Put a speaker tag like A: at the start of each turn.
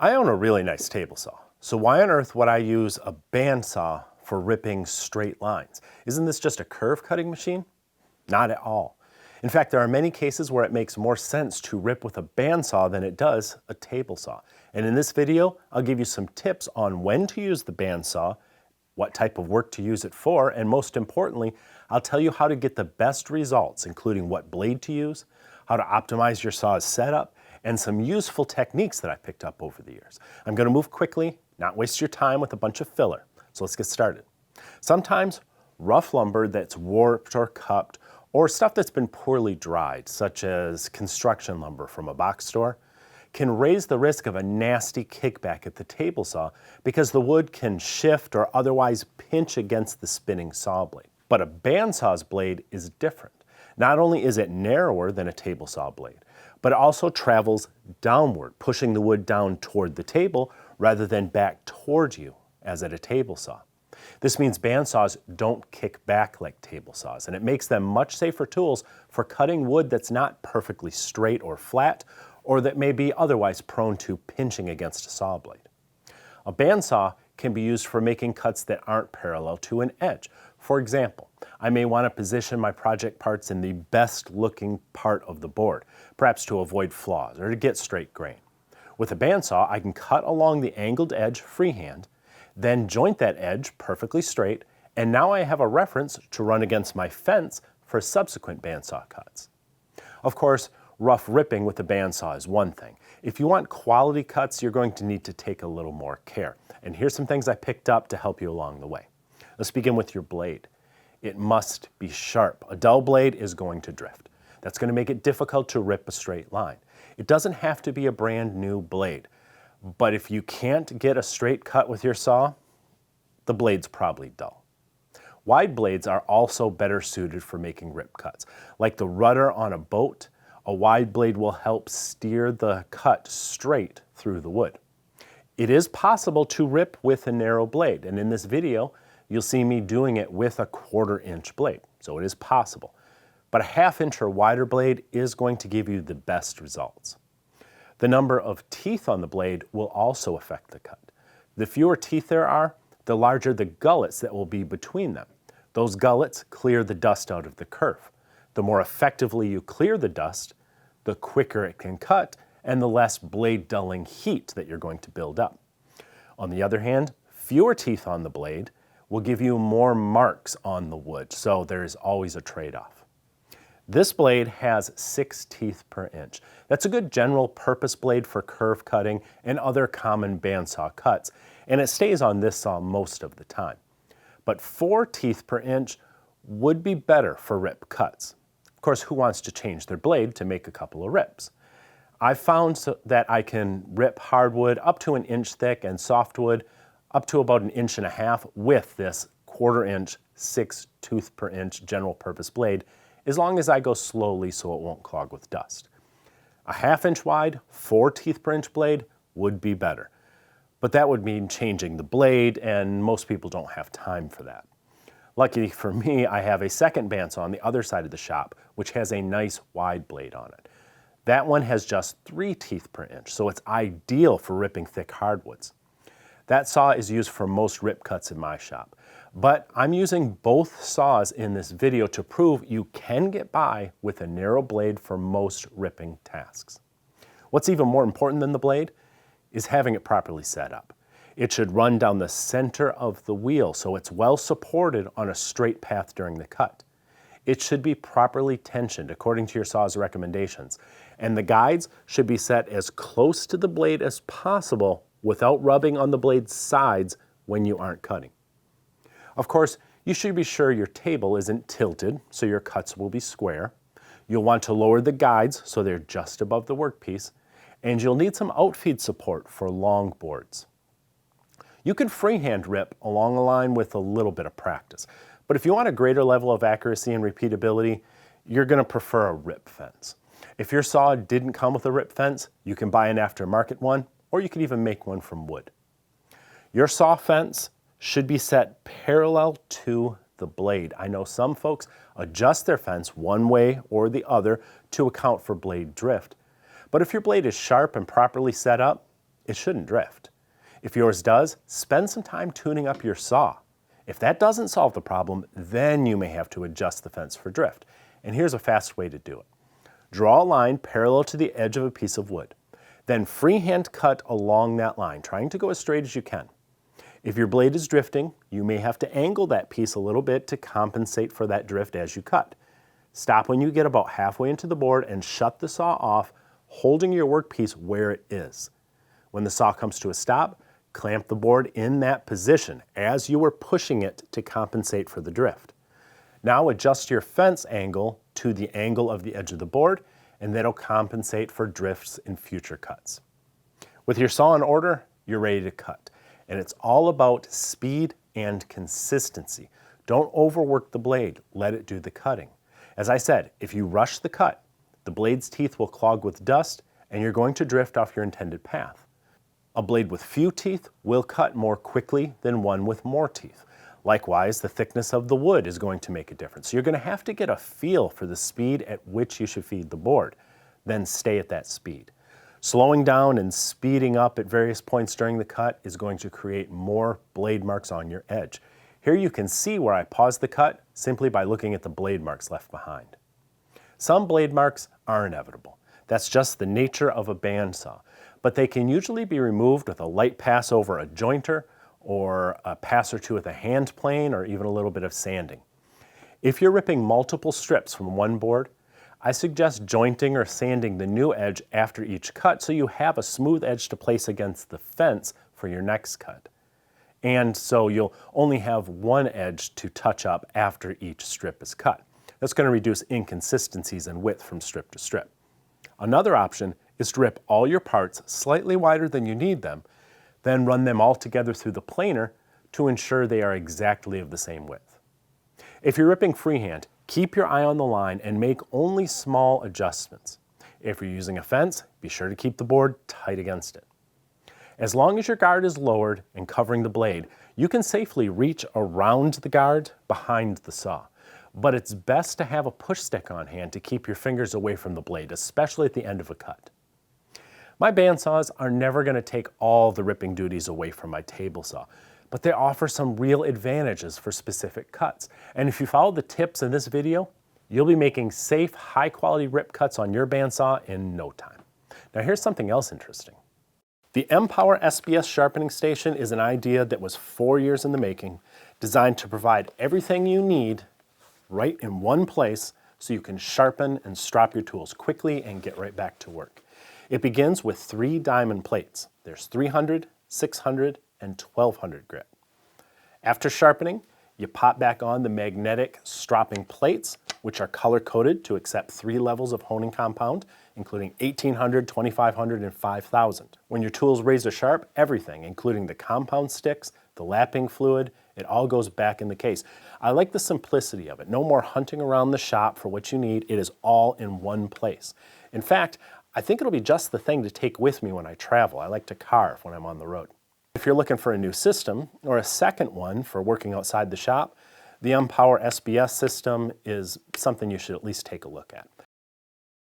A: I own a really nice table saw, so why on earth would I use a bandsaw for ripping straight lines? Isn't this just a curve cutting machine? Not at all. In fact, there are many cases where it makes more sense to rip with a bandsaw than it does a table saw. And in this video, I'll give you some tips on when to use the bandsaw, what type of work to use it for, and most importantly, I'll tell you how to get the best results, including what blade to use, how to optimize your saw's setup, and some useful techniques that I picked up over the years. I'm going to move quickly, not waste your time with a bunch of filler. So let's get started. Sometimes rough lumber that's warped or cupped, or stuff that's been poorly dried, such as construction lumber from a box store, can raise the risk of a nasty kickback at the table saw because the wood can shift or otherwise pinch against the spinning saw blade. But a bandsaw's blade is different. Not only is it narrower than a table saw blade, but it also travels downward, pushing the wood down toward the table rather than back toward you as at a table saw. This means bandsaws don't kick back like table saws, and it makes them much safer tools for cutting wood that's not perfectly straight or flat, or that may be otherwise prone to pinching against a saw blade. A bandsaw can be used for making cuts that aren't parallel to an edge. For example, I may want to position my project parts in the best looking part of the board, perhaps to avoid flaws or to get straight grain. With a bandsaw, I can cut along the angled edge freehand, then joint that edge perfectly straight, and now I have a reference to run against my fence for subsequent bandsaw cuts. Of course, rough ripping with a bandsaw is one thing. If you want quality cuts, you're going to need to take a little more care. And here's some things I picked up to help you along the way. Let's begin with your blade. It must be sharp. A dull blade is going to drift. That's going to make it difficult to rip a straight line. It doesn't have to be a brand new blade, but if you can't get a straight cut with your saw, the blade's probably dull. Wide blades are also better suited for making rip cuts. Like the rudder on a boat, a wide blade will help steer the cut straight through the wood. It is possible to rip with a narrow blade, and in this video, you'll see me doing it with a 1/4 inch blade, so it is possible. But a 1/2 inch or wider blade is going to give you the best results. The number of teeth on the blade will also affect the cut. The fewer teeth there are, the larger the gullets that will be between them. Those gullets clear the dust out of the kerf. The more effectively you clear the dust, the quicker it can cut and the less blade dulling heat that you're going to build up. On the other hand, fewer teeth on the blade will give you more marks on the wood, so there's always a trade-off. This blade has 6 teeth per inch. That's a good general purpose blade for curve cutting and other common bandsaw cuts, and it stays on this saw most of the time. But 4 teeth per inch would be better for rip cuts. Of course, who wants to change their blade to make a couple of rips? I've found that I can rip hardwood up to 1 inch thick and softwood up to about 1.5 inches with this 1/4 inch, 6 tooth per inch general purpose blade, as long as I go slowly so it won't clog with dust. A 1/2 inch wide, 4 teeth per inch blade would be better. But that would mean changing the blade, and most people don't have time for that. Luckily for me, I have a second bandsaw on the other side of the shop, which has a nice wide blade on it. That one has just 3 teeth per inch, so it's ideal for ripping thick hardwoods. That saw is used for most rip cuts in my shop, but I'm using both saws in this video to prove you can get by with a narrow blade for most ripping tasks. What's even more important than the blade is having it properly set up. It should run down the center of the wheel so it's well supported on a straight path during the cut. It should be properly tensioned according to your saw's recommendations, and the guides should be set as close to the blade as possible without rubbing on the blade's sides when you aren't cutting. Of course, you should be sure your table isn't tilted so your cuts will be square. You'll want to lower the guides so they're just above the workpiece, and you'll need some outfeed support for long boards. You can freehand rip along a line with a little bit of practice, but if you want a greater level of accuracy and repeatability, you're going to prefer a rip fence. If your saw didn't come with a rip fence, you can buy an aftermarket one, or you could even make one from wood. Your saw fence should be set parallel to the blade. I know some folks adjust their fence one way or the other to account for blade drift. But if your blade is sharp and properly set up, it shouldn't drift. If yours does, spend some time tuning up your saw. If that doesn't solve the problem, then you may have to adjust the fence for drift. And here's a fast way to do it. Draw a line parallel to the edge of a piece of wood. Then freehand cut along that line, trying to go as straight as you can. If your blade is drifting, you may have to angle that piece a little bit to compensate for that drift as you cut. Stop when you get about halfway into the board and shut the saw off, holding your workpiece where it is. When the saw comes to a stop, clamp the board in that position as you are pushing it to compensate for the drift. Now adjust your fence angle to the angle of the edge of the board, and that'll compensate for drifts in future cuts. With your saw in order, you're ready to cut. And it's all about speed and consistency. Don't overwork the blade, let it do the cutting. As I said, if you rush the cut, the blade's teeth will clog with dust and you're going to drift off your intended path. A blade with few teeth will cut more quickly than one with more teeth. Likewise, the thickness of the wood is going to make a difference. So you're going to have to get a feel for the speed at which you should feed the board, then stay at that speed. Slowing down and speeding up at various points during the cut is going to create more blade marks on your edge. Here you can see where I paused the cut simply by looking at the blade marks left behind. Some blade marks are inevitable. That's just the nature of a bandsaw, but they can usually be removed with a light pass over a jointer or a pass or two with a hand plane or even a little bit of sanding. If you're ripping multiple strips from one board, I suggest jointing or sanding the new edge after each cut so you have a smooth edge to place against the fence for your next cut. And so you'll only have one edge to touch up after each strip is cut. That's going to reduce inconsistencies in width from strip to strip. Another option is to rip all your parts slightly wider than you need them, then run them all together through the planer to ensure they are exactly of the same width. If you're ripping freehand, keep your eye on the line and make only small adjustments. If you're using a fence, be sure to keep the board tight against it. As long as your guard is lowered and covering the blade, you can safely reach around the guard behind the saw. But it's best to have a push stick on hand to keep your fingers away from the blade, especially at the end of a cut. My bandsaws are never going to take all the ripping duties away from my table saw, but they offer some real advantages for specific cuts. And if you follow the tips in this video, you'll be making safe, high-quality rip cuts on your bandsaw in no time. Now here's something else interesting. The M-Power SBS sharpening station is an idea that was 4 years in the making, designed to provide everything you need right in one place so you can sharpen and strop your tools quickly and get right back to work. It begins with 3 diamond plates. There's 300, 600, and 1200 grit. After sharpening, you pop back on the magnetic stropping plates, which are color-coded to accept 3 levels of honing compound, including 1800, 2500, and 5000. When your tool's razor sharp, everything, including the compound sticks, the lapping fluid, it all goes back in the case. I like the simplicity of it. No more hunting around the shop for what you need. It is all in one place. In fact, I think it'll be just the thing to take with me when I travel. I like to carve when I'm on the road. If you're looking for a new system or a second one for working outside the shop, the M-Power SBS system is something you should at least take a look at.